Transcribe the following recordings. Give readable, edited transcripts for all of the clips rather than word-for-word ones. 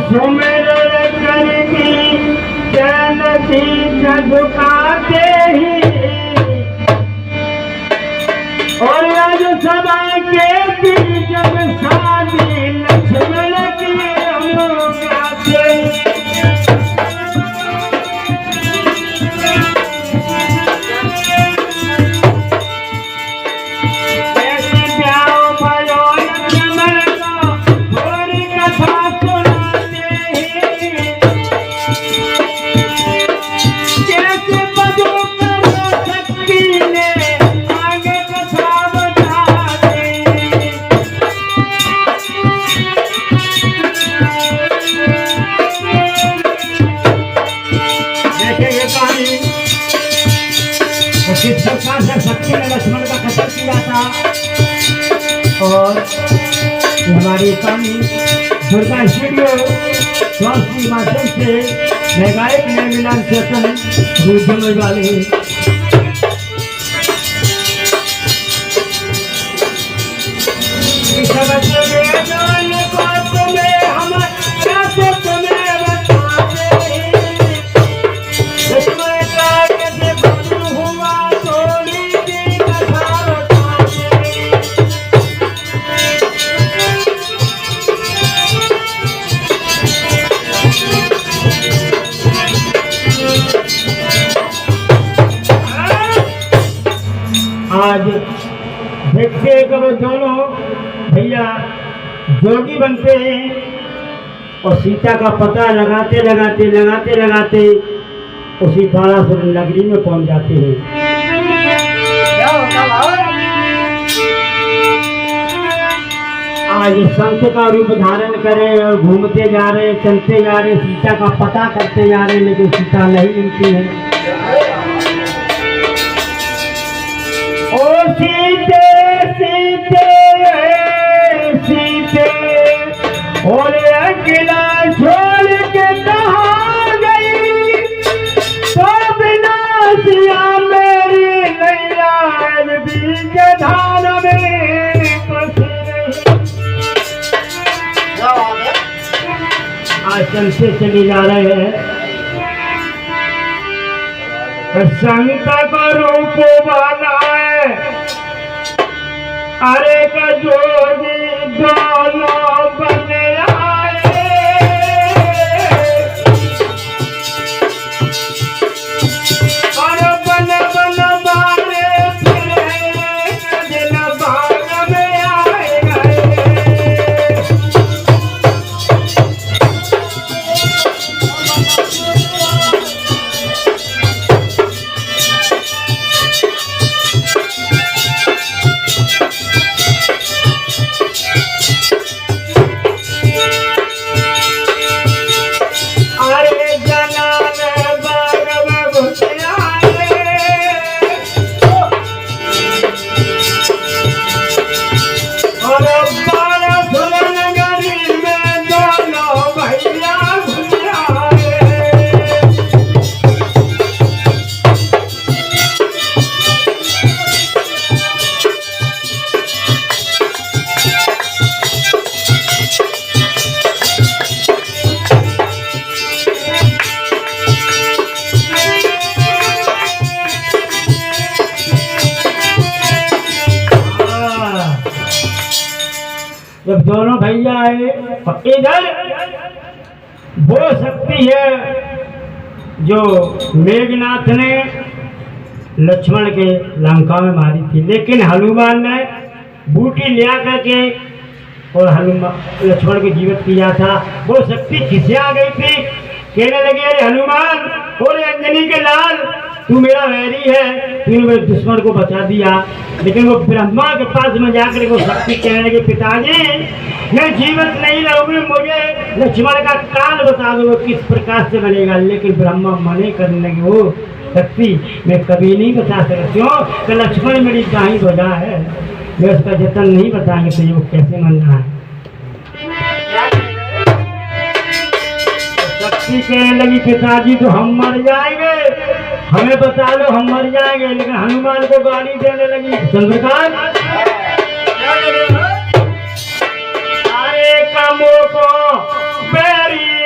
सुमिरन करके चैन शीश झुकाते ही और आज सभा के बीच में शादी लक्ष्मण की हम गाते शक्ति ने लक्ष्मण का कत्ल किया था और हमारी कहानी दुर्गा स्टूडियो के माध्यम से मैं गायक मिलन चेतन रूप वाले आज देखते हैं कब दोनों भैया जोगी बनते हैं और सीता का पता लगाते लगाते लगाते लगाते उसी तारासुर नगरी में पहुंच जाते हैं। आज संत का रूप धारण करे और घूमते जा रहे, चलते जा रहे, सीता का पता करते जा रहे, लेकिन सीता नहीं मिलती है। ओ सीते सीते सीते और अकेला छोड़ के कहाँ गई तो बिना सिया मेरी नैया बीज धार में फंसी रही। आज चलते चले जा रहे हैं, संत का रूप बनाए अरे का जोगी दोनों बने आए और बन बन मारे फिरे दिल भाग में आए गए। जब दोनों भैया आए और इधर वो शक्ति है जो मेघनाथ ने लक्ष्मण के लंका में मारी थी, लेकिन हनुमान ने बूटी ले करके और हनुमान लक्ष्मण को जीवित किया था। वो शक्ति किसे आ गई थी? कहने लगे अरे हनुमान और अंजनी के लाल तू मेरा वैरी है, तूने मेरे दुश्मन को बचा दिया। लेकिन वो ब्रह्मा के पास में जाकर वो शक्ति कहने लगे पिताजी मैं जीवित नहीं रहूंगी, मुझे लक्ष्मण का काल बता दो किस प्रकार से बनेगा। लेकिन ब्रह्मा मने करने लगे वो शक्ति मैं कभी नहीं बता सकती हूँ कि लक्ष्मण मेरी दाई ध्वजा है, मैं उसका जतन नहीं बताएंगे तो वो कैसे मनना है। शक्ति कहने लगी पिताजी तो हम मर जाएंगे, हमें बता लो हम मर जाएंगे। लेकिन हनुमान को गाली देने लगी चंद्रकांत अरे कामों को बेरी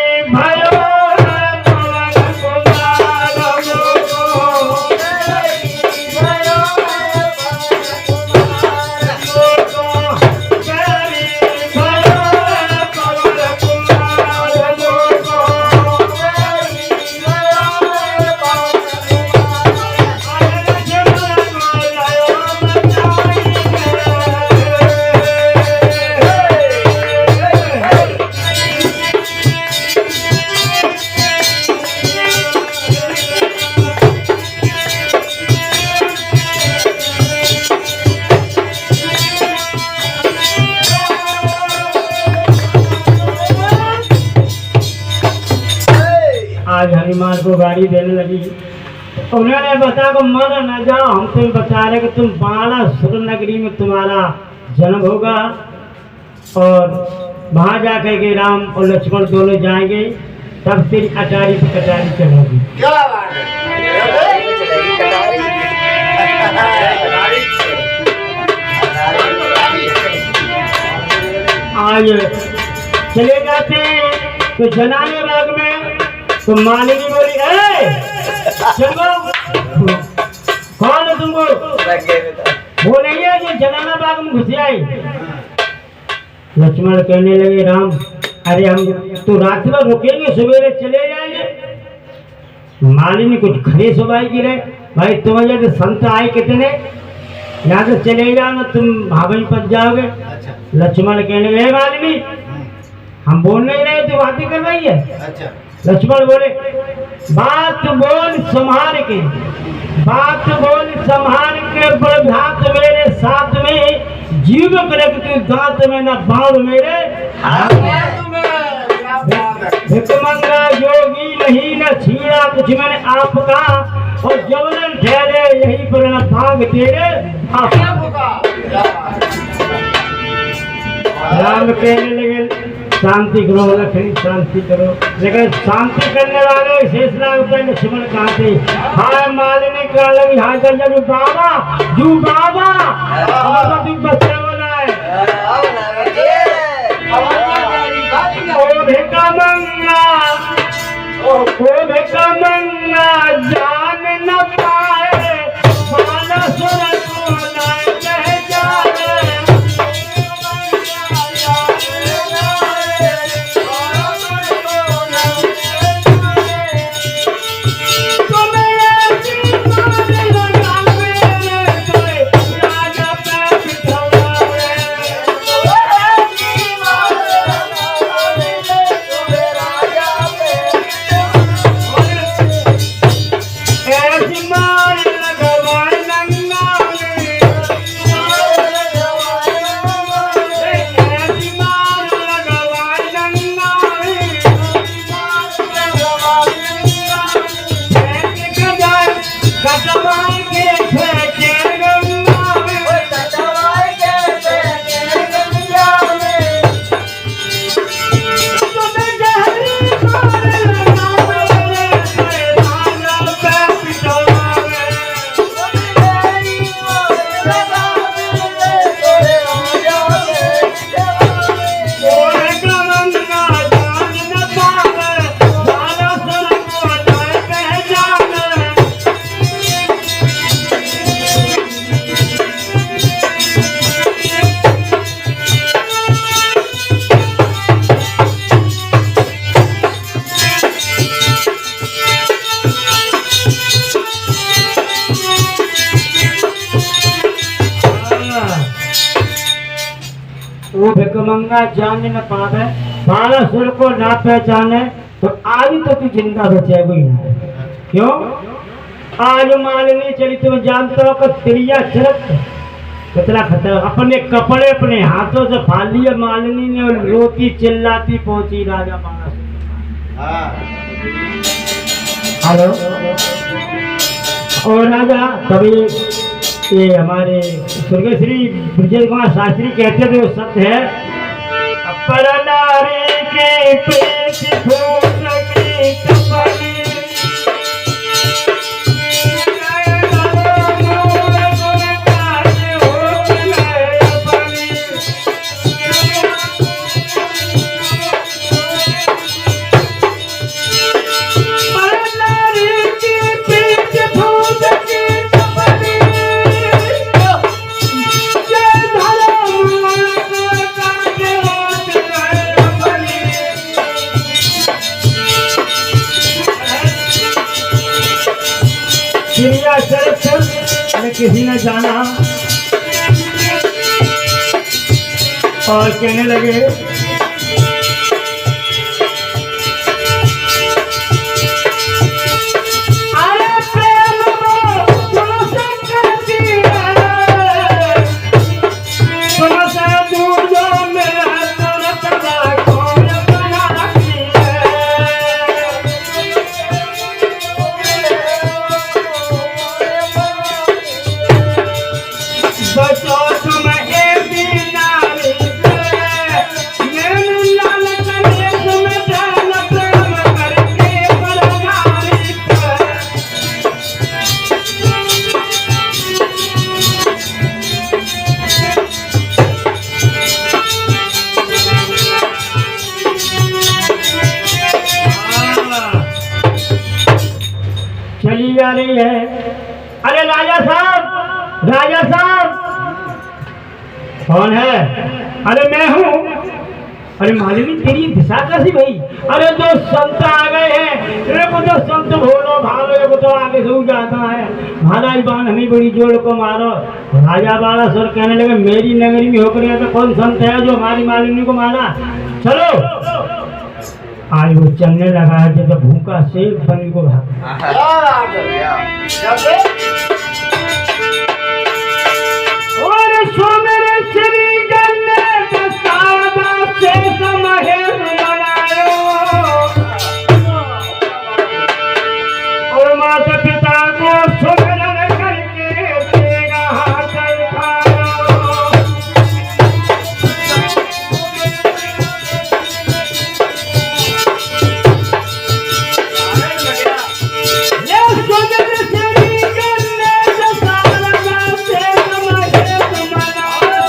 आज हनुमान को गाड़ी देने लगी। उन्होंने बताया को मर न जाओ, हम तुम्हें बता रहे कि तुम बाणासुर नगरी में तुम्हारा जन्म होगा और वहाँ जाकर के राम और लक्ष्मण दोनों जाएंगे, तब तेरी अटारी से कटारी चढ़ेगी। क्या बात है? आज चले जाते तो जनाने बाग में तो मालिनी बोली, ए चलो, कौन है तुमको? वो नहीं है जो जनाना बाग में घुस आई। लक्ष्मण कहने लगे, राम अरे हम तो रात में रुकेंगे, सवेरे चले जाएंगे। मालिनी कुछ खड़े सुबाई की रहे, भाई तुम तो संत आए कितने, यहाँ से चले जाओ ना, तुम भागल पच जाओगे। लक्ष्मण कहने लगे, मालिनी हम बोल नहीं रहे, तो बातें कर रही है। लक्ष्मण बोले, बात बोल संभाल के, बात बोल संभाल के, बड़भात मेरे साथ में, जीव रखती दांत में न बाण मेरे। भिकमंगा योगी नहीं न छीड़ा कुछ मैंने आपका, और जबरन ठहरे यही पर न भाग तेरे राम कहने लगे, शांति करो लखनी, शांति करो। लेकिन शांति करने वाले शेषनाग पे लक्ष्मण कहाँ थे? हाय मालिनी कह लगी, हाय कर जब बाबा जू बाबा तू बच्चे बोला है। ओ भिकमंगा, ओ भिकमंगा जान न पाए, बाणासुर को न पहचाने। वो भिकमंगा जान न पावे, बाणासुर को ना पहचाने, तो आज तो तू जिंदा बचेगा ही ना। क्यों? आज मालिनी चली, तुम जानते हो कि त्रिया चरक कितना खतरा, अपने कपड़े अपने हाथों से फाड़ लिए मालिनी ने, और रोती चिल्लाती पहुंची राजा बाणासुर। हेलो, और राजा तभी ये हमारे स्वर्गीय श्री ब्रजेश कुमार शास्त्री कहते थे, वो सत्य है, पर नारी के पेट फूट की कपड़ी, किसी ने जाना और कहने लगे, आ रही है। अरे राजा साहब, राजा साहब। कौन है? अरे मैं हूँ। अरे मालिनी तेरी दिशा कैसी भाई? अरे जो संत आ गए हैं, एक तो संत भोलो भालो, एक तो आगे से जाता है, महाराज बान हमें बड़ी जोड़ को मारो। राजा बाला सुर कहने लगे मेरी नगरी में होकर गया तो कौन संत है जो हमारी मालिनी को मारा? चलो। आज वो चलने लगा है जब भूखा शेर बनी को भाग। क्या बात है? और सो मेरे श्री गन्ने सादा से समहेर बनायो, और माता पिता को सुमिरन करके देगा हाथ उठायो। ये सो मेरे श्री गन्ने सादा से समहेर बनायो,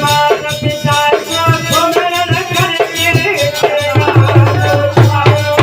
माता पिता को सुमिरन करके देगा हाथ उठायो।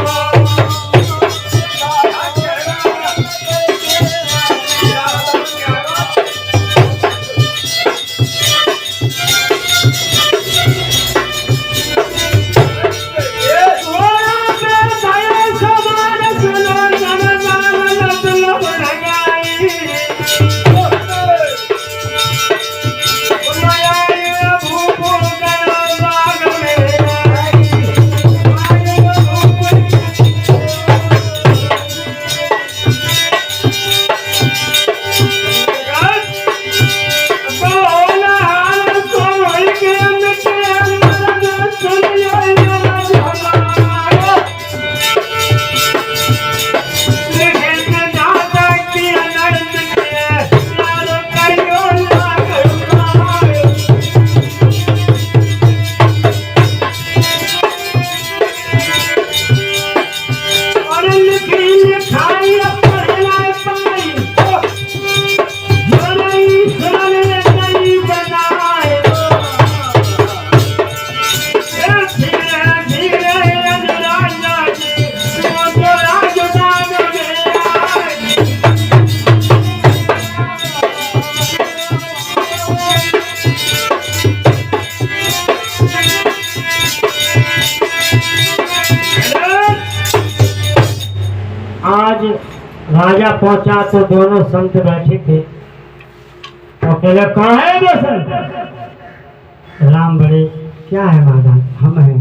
आज राजा पहुंचा तो दोनों संत बैठे थे। तो कहले कौन है वो संत? राम बड़े क्या है महाराज? हम हैं।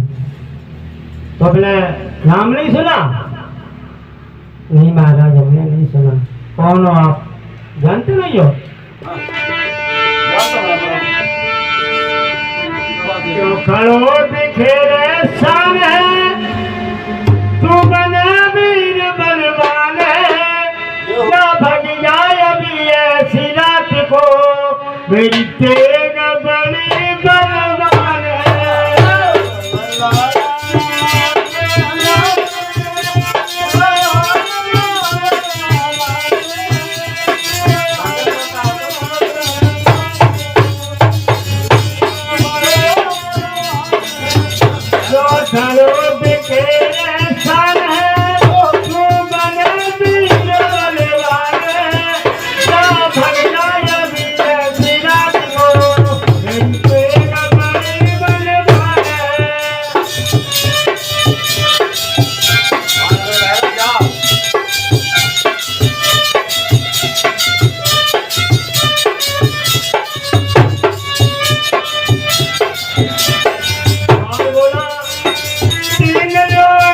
तो बोले नाम नहीं सुना? नहीं महाराज हमने नहीं सुना। कौन हो आप? जानते नहीं हो? जो खड़ो बिखेरे शान है, तू बने वीर बलवान है, ना भग जाए अभी ऐसी रात को, मेरी तेग बड़ी बलवान है। जो खड़ो बिखेरे शान है, तू बने वीर बलवान है, ना भग जाए अभी ऐसी रात को, मेरी तेग बड़ी बलवान है। और बोला तीन लोग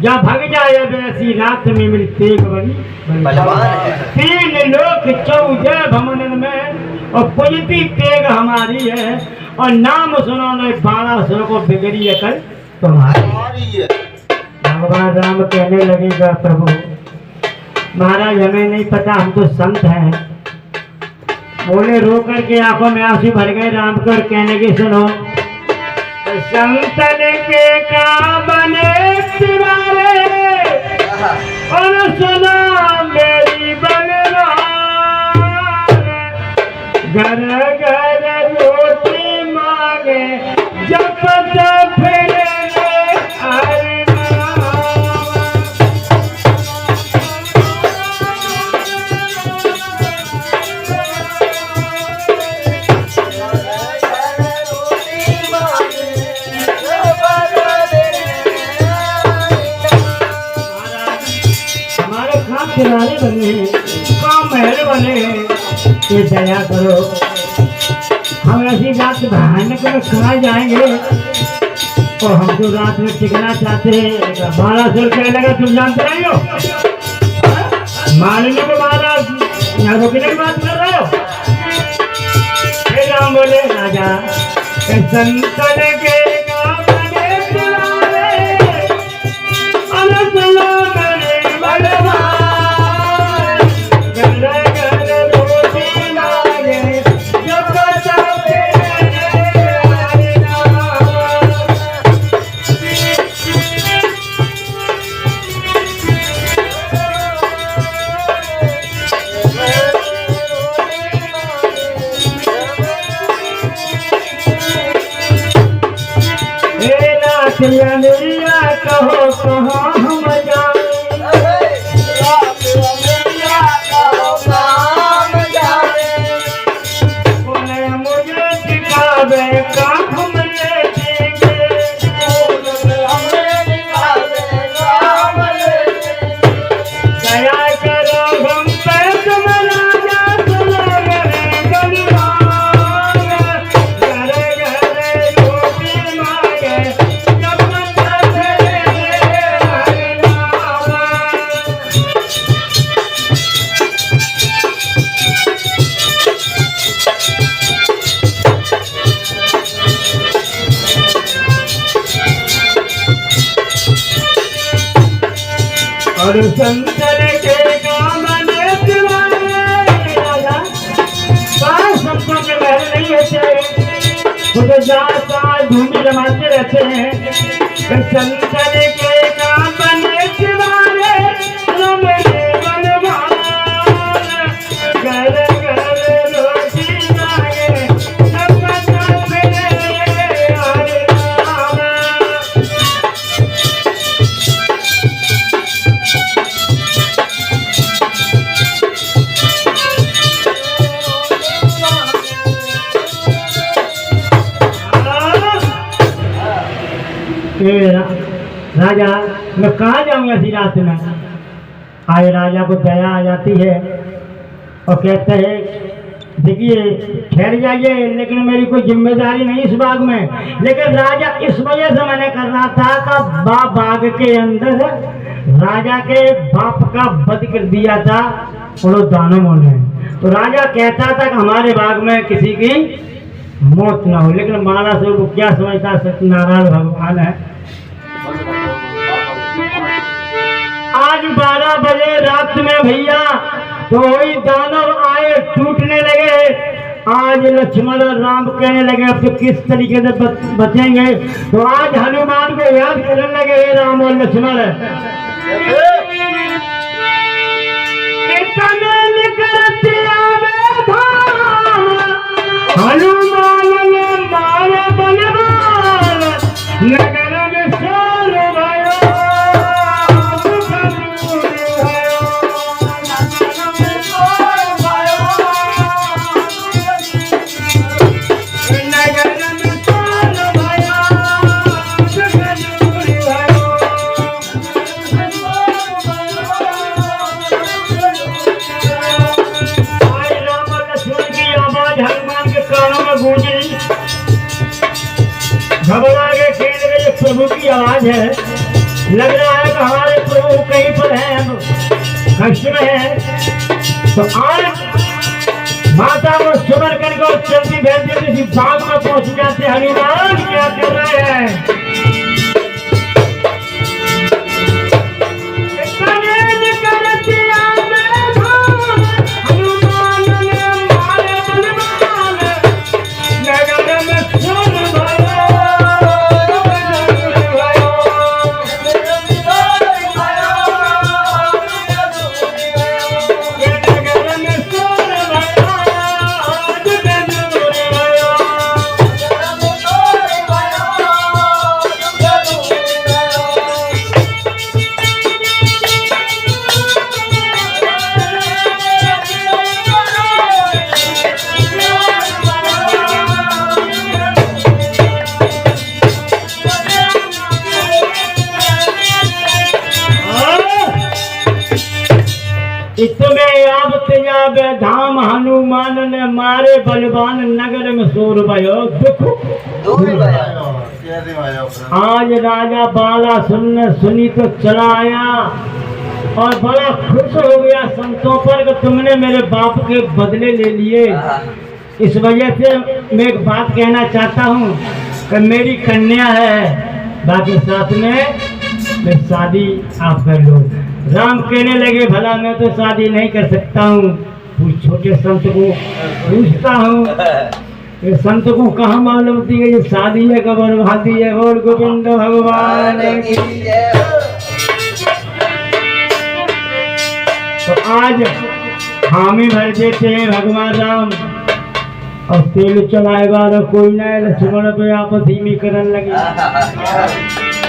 या भग जाए वैसी रात में मेरी तेग बनी बलवान है। 3 लोक 14 भमन में और पूजती तेग हमारी है और नाम सुनो ने 1200 को बिगड़ी कर तुम्हारी। हमारी है। भगवान राम कहने लगेगा प्रभु महाराज हमें नहीं पता हम तो संत हैं। बोले रो करके आंखों में आंसू भर गए राम को और कहने की सुनो संतन के का बने सिवारे और सुना मेरी बलवान घर घर रोटी मांगे जब तक फिरे हरि नाम। हमारे खान खिलाड़ी बने काम महल बने ये दया करो हम ऐसी रात भयानक में कहाँ जाएंगे और हम जो रात में टिकना चाहते हैं 1200 रुपये लगा तुम जानते रहे हो मारने को महाराज यहाँ रोकने की बात कर रहे हो। फिर राम बोले राजा संतन के काम बने सिवारे अनसलो करे बलवान घर घर रोटी मांगे जब तक फिरे हरि नाम। हे नाथ अनिया कहो कहाँ हम जाएं उन्हें मुझे दिखावे का हम देखेंगे दया करो हम पे तुम राजा सुनो मेरे बलवान घर घर रोटी मांगे जब तक फिरे हरि नाम। और संतर के काम ने सिवारे राजा पांच शब्दों के महल नहीं होते खुद जाता धूमि जमाते रहते हैं। संतर के काम ने सिवारे मेरे बलवान घर घर रोटी मांगे जब तक फिरे हरि नाम। राजा मैं कहाँ जाऊंगा ऐसी रात में। आए राजा को दया आ जाती है और कहते हैं देखिए ठहर जाइए लेकिन मेरी कोई जिम्मेदारी नहीं इस बाग में। लेकिन राजा इस वजह से मैंने कर रहा था कि बाग के अंदर राजा के बाप का वध कर दिया था उन दानवों ने। तो राजा कहता था कि हमारे बाग में किसी की मौत ना हो। लेकिन महाराज को क्या समझता सत्यनारायण भगवान है। आज 12 बजे रात में भैया तो वही दानव आए टूटने लगे। आज लक्ष्मण और राम कहने लगे अब तो किस तरीके से बचेंगे। तो आज हनुमान को याद करने लगे हे राम और लक्ष्मण हनुमान ने मारे बलवान नगर में शोर भयो घबरा के खेल गए प्रभु की आवाज है। लग रहा है कि हमारे प्रभु कहीं पर है, कष्ट में है। तो आज माता को सुमर करके और चलती भेजती किसी बाग में पहुंच जाते। हनुमान क्या कर रहे हैं? इसमें अब तेजाब धाम हनुमान ने मारे बलवान नगर में शोर भयो दुख। आज राजा बाला सुनी तो चला आया और बड़ा खुश हो गया संतों पर कि तुमने मेरे बाप के बदले ले लिए। इस वजह से मैं एक बात कहना चाहता हूँ कि मेरी कन्या है, बाकी साथ में शादी आप कर लो। राम कहने लगे भला मैं तो शादी नहीं कर सकता हूँ। उस छोटे संत को पूछता हूँ, ये संत को कहाँ मालूम थी कि ये शादी है कबर भाती है। और गोविंद भगवान तो आज हामी भर देते हैं भगवान राम और तेल चलाए बार कोई न लक्ष्मण पे आप धीमी करन लगे।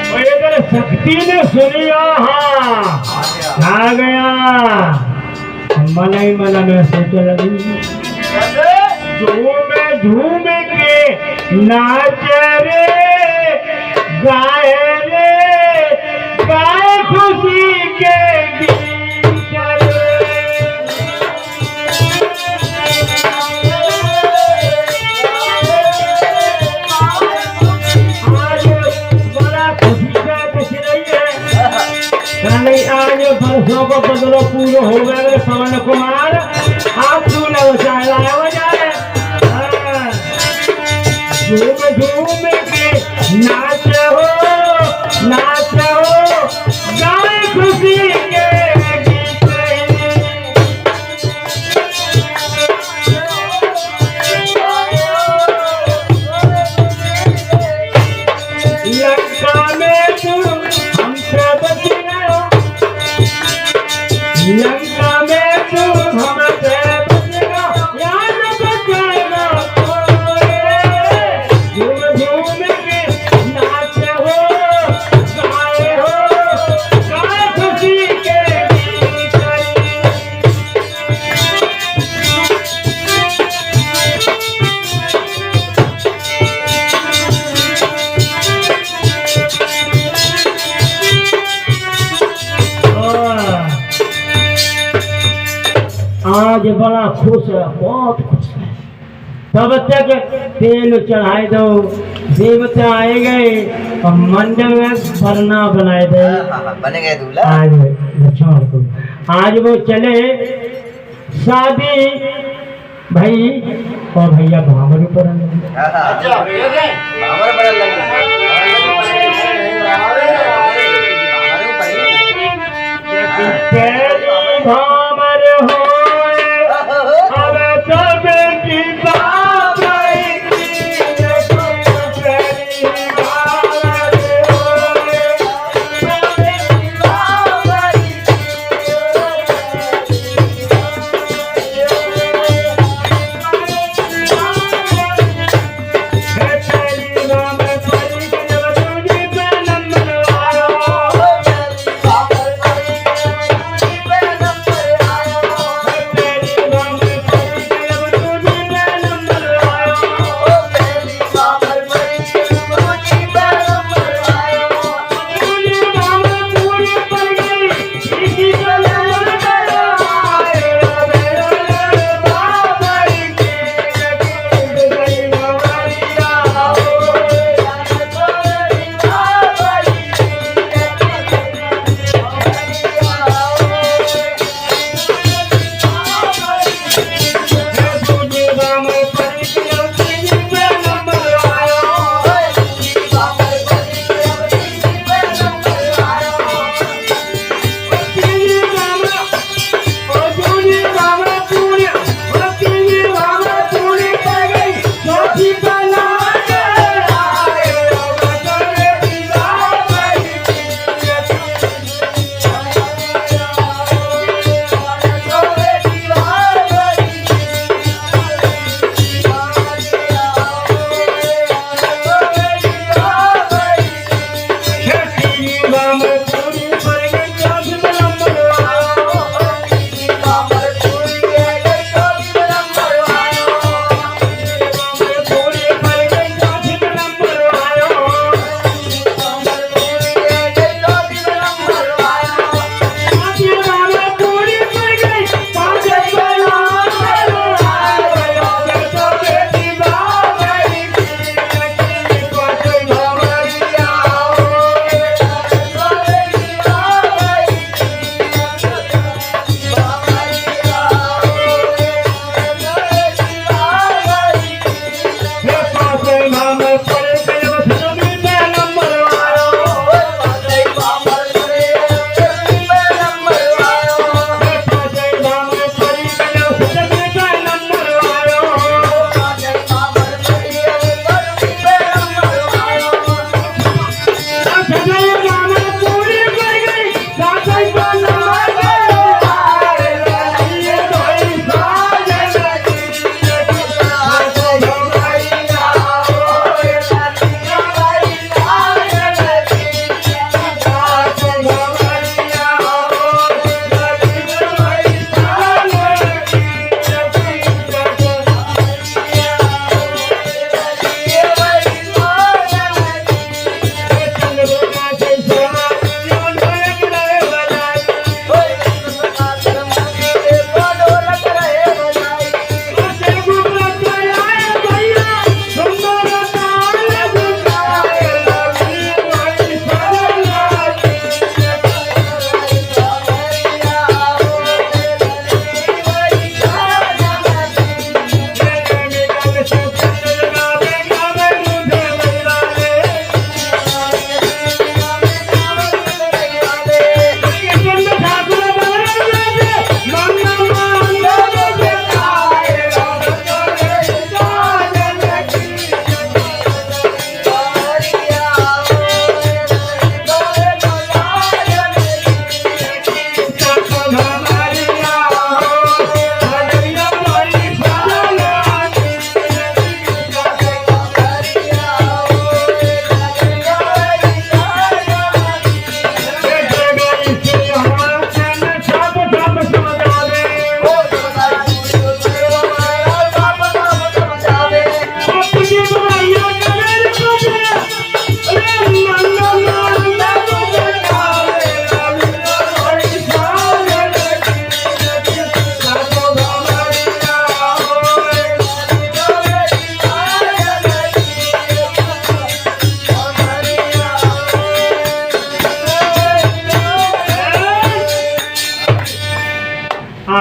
और इधर शक्ति ने सुनिया आ गया मन ही मन में सोच लगी झूम के नाच रे गाए खुशी के गीत आज बरसों को बदलो पूरा हो गए पवन कुमार आप तूने बचाया बजाए झूम झूम के नाच हो गाए खुशी के गीत। लंका में तू हमसे बच गया, लंका में तू हमसे बच गया, याद बचाएगा झूम झूम के नाच हो गाए खुशी के गीत। आज बड़ा खुश है, बहुत खुश है। तब तक तेल चढ़ाए दो, देवता आए गए और मंडप में वरना बनाए दे बने गए दूल्हा। आज लक्ष्मण को आज वो चले शादी भाई और भैया भावर पर भावर हो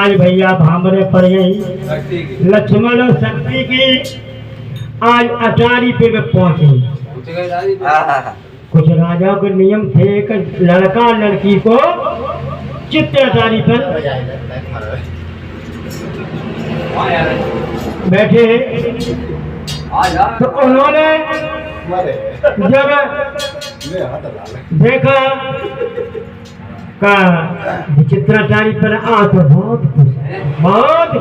आज भैया भामरे पड़ गई लक्ष्मण और शक्ति की आज अटारी पे वे पहुंचे। कुछ राजा के नियम थे कि लड़का लड़की को चित्त अटारी पर बैठे तो उन्होंने जब देखा का विचित्राचारी पर आ तो बहुत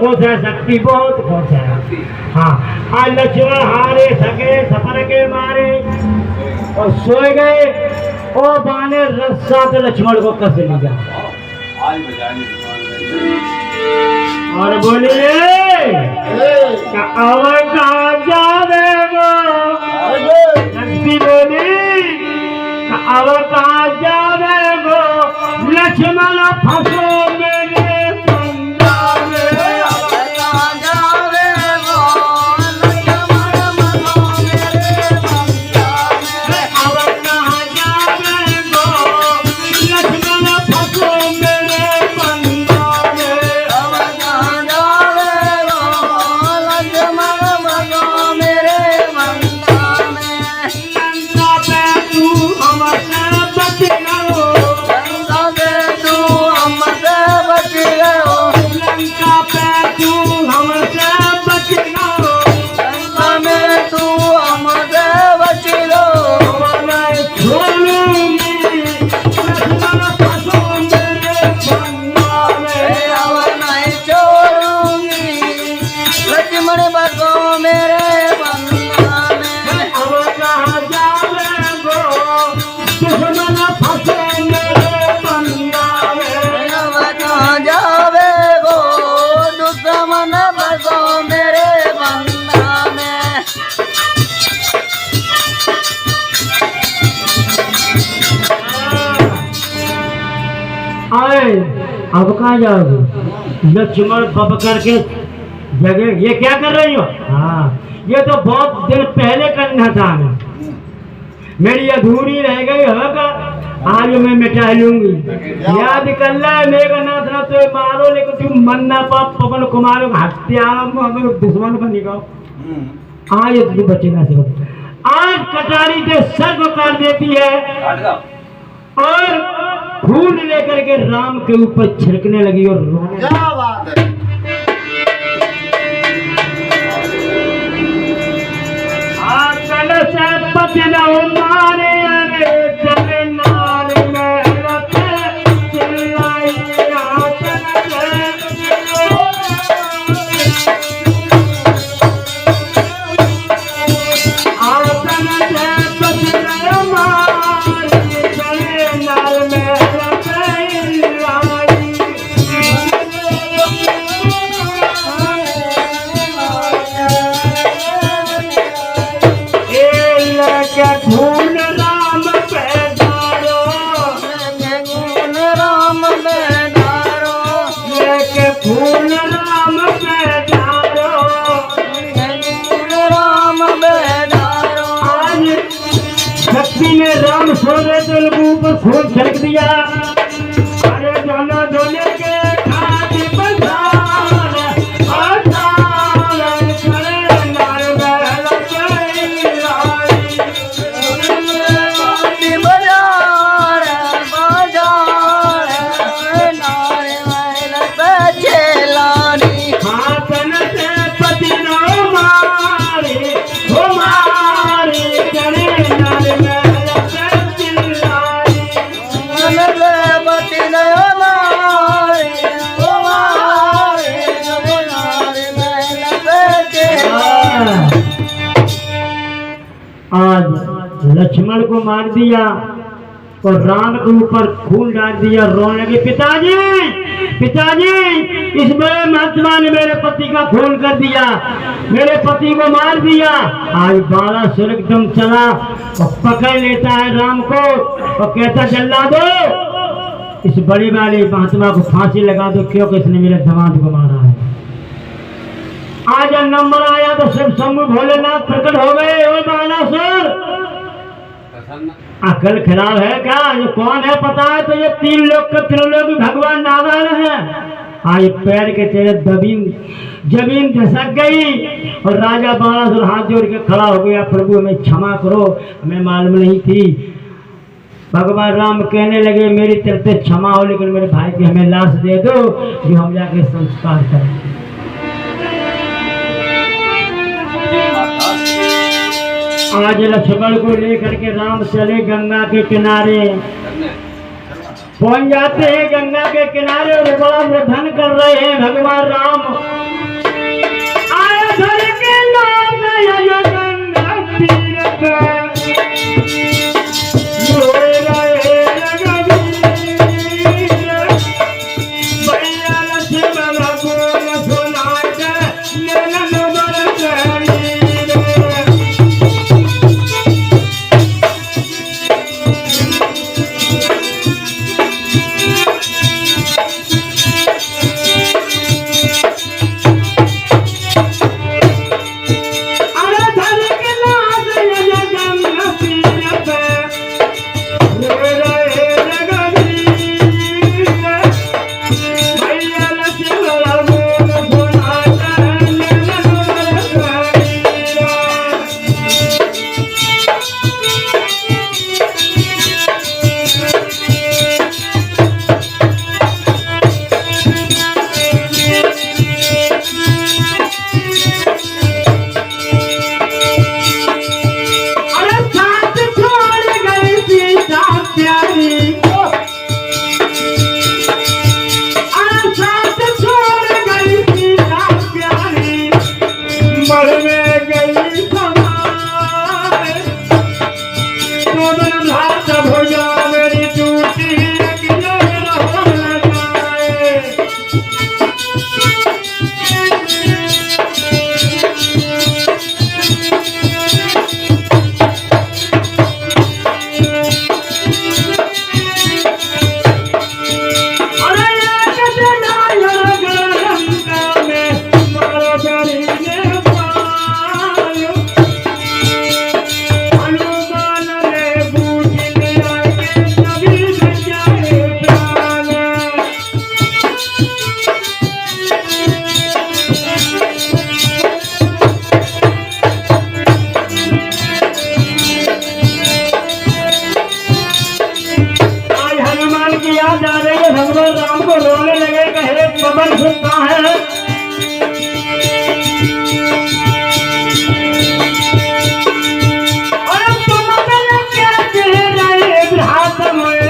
खुश है शक्ति बहुत खुश है। हाँ आज लक्ष्मण हारे सके सफर के मारे और सोए गए और बाने रस्सा तो लक्ष्मण को कस लिया और बोलिए अब कहाँ जावे वो शक्ति बोली अब कहाँ जावे वो लक्ष्मण फंसो मेरे पंजा में अब कहाँ जावे वो लक्ष्मण फंसो मेरे पंजा में अब कहाँ जावे वो लक्ष्मण फंसो मेरे पंजा में अब कहाँ जावे वो लक्ष्मण फंसो मेरे पंजा में लंका पे तू हमसे बच गयो लंका पे तू हमसे बच गयो लंका पे तू हमसे बच गयो लंका में तू हमसे बच गयो मैं छोड़ूंगी लक्ष्मण फंसो मेरे पंजा में अब नहीं छोड़ूंगी लक्ष्मण फंसो मेरे पंजा में अब कहाँ जावे गो दुश्मन फंसो मेरे पंजा में अब कहाँ जावे गो दुश्मन फंसो मेरे पंजा में आए अब कहाँ जाओगे लक्ष्मण बब करके जगह ये क्या कर रही हो। हाँ ये तो बहुत दिन पहले करना था मेरी अधूरी रह गई होगा आज मैं मिटा लूंगी याद कर ले मेघनाथ ना तो मारो लेकिन तुम मन ना पा पवन कुमार हत्या दुश्मन को निकालो आज तुम बचेगा से आज कटारी के सर को काट देती है और खून लेकर के राम के ऊपर छिड़कने लगी और रोने लगी। क्या बात है आंचल से पतिना मारे अरे जमीनार में रखे चिल्लाई आंचल से पतिना मारे जमीनार में रखे के खून राम पे डारो खून राम पे डारो लेके खून राम पे डारो खून राम पे डारो आज शक्ति ने राम सोने तो ऊपर खून छिड़क दिया अरे दोनों दोनों के खाती बंधार आधार करे नार बहला आज लक्ष्मण को मार दिया और राम के ऊपर खून डाल दिया रोने लगे पिताजी पिताजी इस बड़े महात्मा ने मेरे पति का खून कर दिया मेरे पति को मार दिया। आज बाला सुर एकदम चला और पकड़ लेता है राम को और कहता जल्ला दो इस बड़ी वाली महात्मा को फांसी लगा दो क्योंकि इसने मेरे दामाद को मारा है। आज नंबर आया तो शिव शंभु भोलेनाथ प्रकट हो गए ओ बालासुर अकल खराब है क्या ये कौन है पता है तो ये तीन लोग के त्रिलोकी भगवान नारायण है आज पैर के तेरे जमीन धसक गई और राजा बाणासुर हाथ जोड़ के खड़ा हो गया, प्रभु हमें क्षमा करो, हमें मालूम नहीं थी। भगवान राम कहने लगे मेरी तरफ से क्षमा हो, लेकिन मेरे भाई की हमें लाश दे दो जो हम जाके संस्कार करें। आज लक्ष्मण को लेकर के राम चले गंगा के किनारे, पहुंच जाते हैं गंगा के किनारे और बड़ा व्यधन कर रहे हैं भगवान राम। आया धर के नाम आया गंगा तीर पे, रोए रहे रघुवीर, भैया लक्ष्मण बोल सुनाए नैनन बरस भगवान राम को रोने लगे, कहे पवन सुनता है। और तुम क्या कह रहे भ्रात में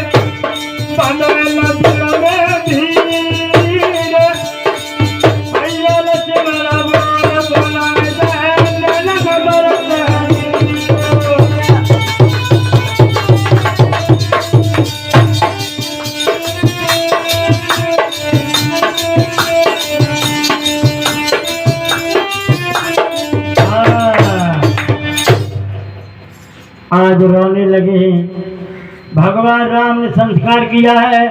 बदल में धीर, भैया लक्ष्मण बोल सुनाए नैनन बरस आज रोने लगे हैं। भगवान राम ने संस्कार किया है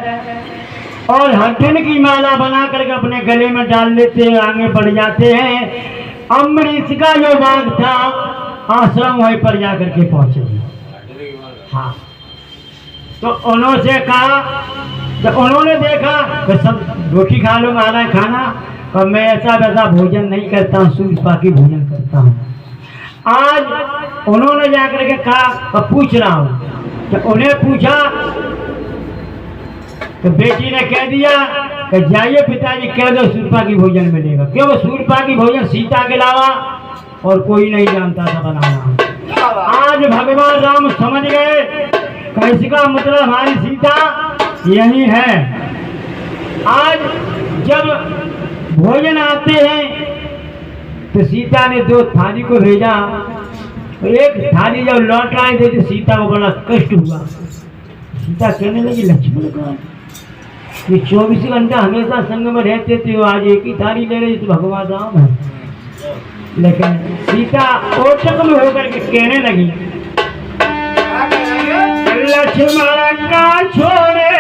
और हथिन की माला बना करके अपने गले में डाल लेते हैं, आगे बढ़ जाते हैं। अम्बरीश का जो बाग था आश्रम वहीं पर जाकर के पहुंचे। हाँ, तो उन्होंने कहा, जब उन्होंने देखा कि सब रोटी खा लो महाराज खाना, और मैं ऐसा वैसा भोजन नहीं करता हूँ, सूर्यपाकी भोजन करता हूँ। आज उन्होंने जाकर के कहा, पूछ रहा हूँ, तो उन्हें पूछा तो बेटी ने कह दिया कि जाइए पिताजी कह दो सूर्यपाकी भोजन मिलेगा। क्यों? वो सूर्यपाकी भोजन सीता के अलावा और कोई नहीं जानता था बनाना। आज भगवान राम समझ गए कि इसका मतलब हमारी सीता यही है। आज जब भोजन आते हैं तो सीता ने 2 थाली को भेजा, एक थाली जब लौट आए थे तो सीता को बड़ा कष्ट हुआ। सीता कहने लगी लक्ष्मण का ये 24 घंटा हमेशा संग में रहते थे, आज एक ही थाली ले रही तो भगवान राम है। लेकिन सीता ओटक में होकर के कहने लगी लक्ष्मण का छोड़े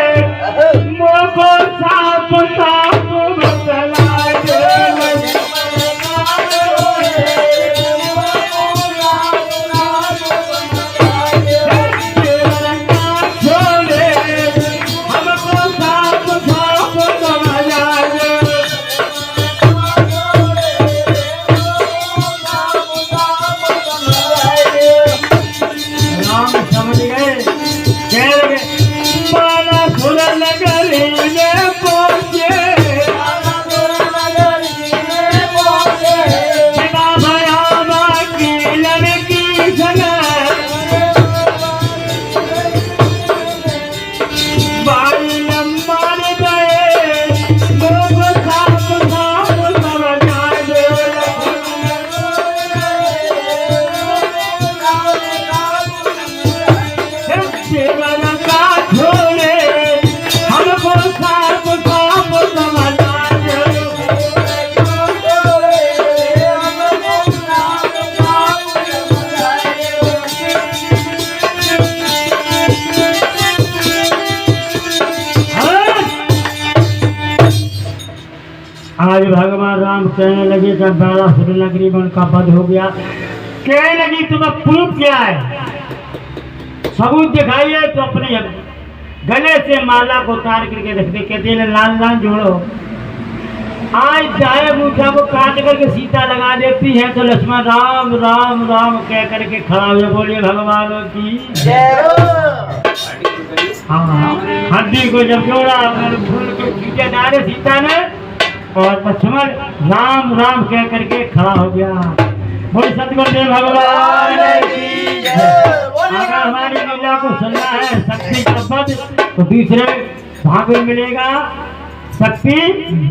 मोको साफ साफ बतला दे। देवर का छोड़े हमको साफ साफ समझा आज भगवान राम कहने लगे जब बाला नगरी में उनका वध हो गया, कहने लगी तुम्हें प्रूफ क्या है, सबूत दिखाइए। तो अपने गले से माला को उतार करके रख दे, कहते हैं लाल लाल जोड़ो। आज चाहे मूठा को काट करके सीता लगा देती है तो लक्ष्मण राम राम राम कह करके खड़ा हुए बोलिए भगवान की जय हो। हाँ, हड्डी को जब जोड़ा फूल के खींचे डाले सीता ने और लक्ष्मण राम राम कह करके खड़ा हो गया। बोल सतगुरुदेव भगवान की जय। अगर हमारी लीला को सुनना है शक्ति का पद तो दूसरे भाग में मिलेगा शक्ति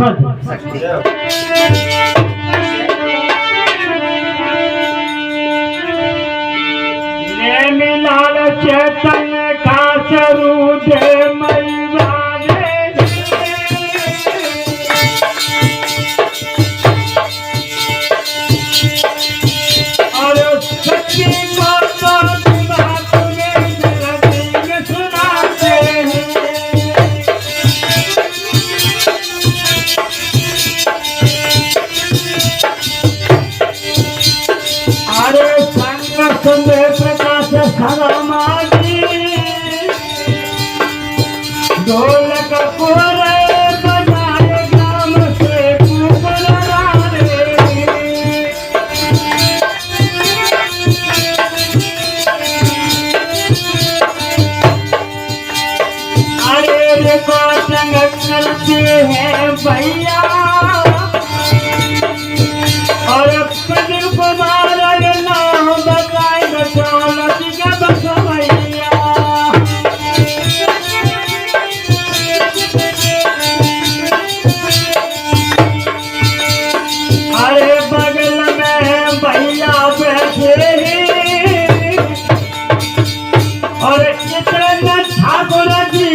पद। लाल चैतन्य का स्वरूप मैया प्रकाश समाजी ढोलक बजाए ग्राम से अरे देखो संग करते हैं भैया और कदर कुमार नाम बताए भैया। अरे बगल में भैया बैठे और इतने ठाकुर जी